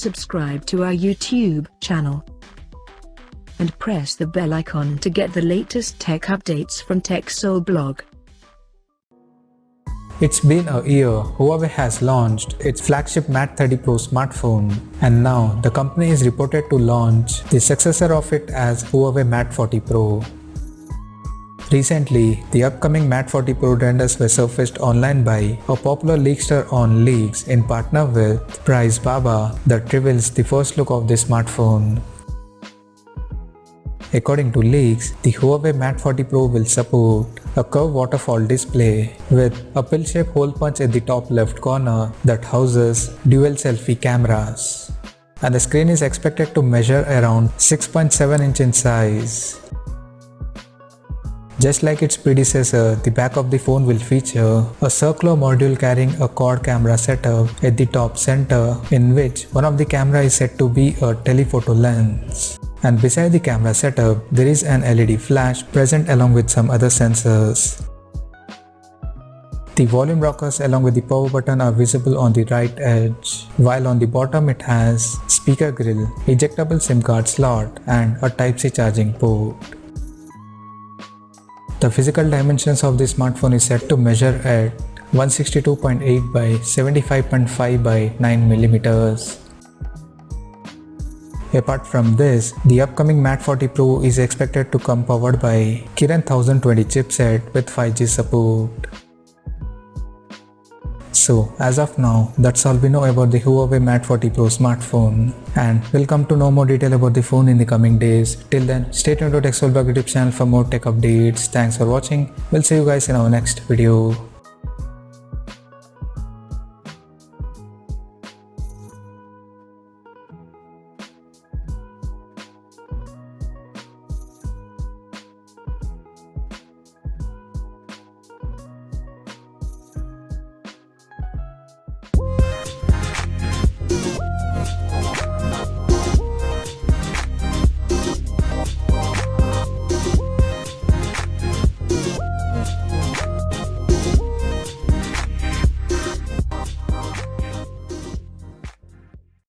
subscribe to our YouTube channel and press the bell icon to get the latest tech updates from TechSole Blog. It's been a year. Huawei has launched its flagship Mate 30 Pro smartphone, and now the company is reported to launch the successor of it as Huawei Mate 40 Pro. Recently, the upcoming Mate 40 Pro renders were surfaced online by a popular leakster on Leaks in partner with Price Baba that reveals the first look of the smartphone. According to leaks, the Huawei Mate 40 Pro will support a curved waterfall display with a pill-shaped hole punch at the top left corner that houses dual selfie cameras. And the screen is expected to measure around 6.7 inch in size. Just like its predecessor, the back of the phone will feature a circular module carrying a quad camera setup at the top center, in which one of the camera is said to be a telephoto lens. And beside the camera setup, there is an LED flash present along with some other sensors. The volume rockers along with the power button are visible on the right edge, while on the bottom it has speaker grill, ejectable SIM card slot and a Type-C charging port. The physical dimensions of the smartphone is set to measure at 162.8 by 75.5 by 9 mm. Apart from this, the upcoming Mate 40 Pro is expected to come powered by Kirin 1020 chipset with 5G support. So as of now, that's all we know about the Huawei Mate 40 Pro smartphone, and we'll come to know more detail about the phone in the coming days. Till then, stay tuned to TechSole Blog YouTube channel for more tech updates. Thanks for watching. We'll see you guys in our next video.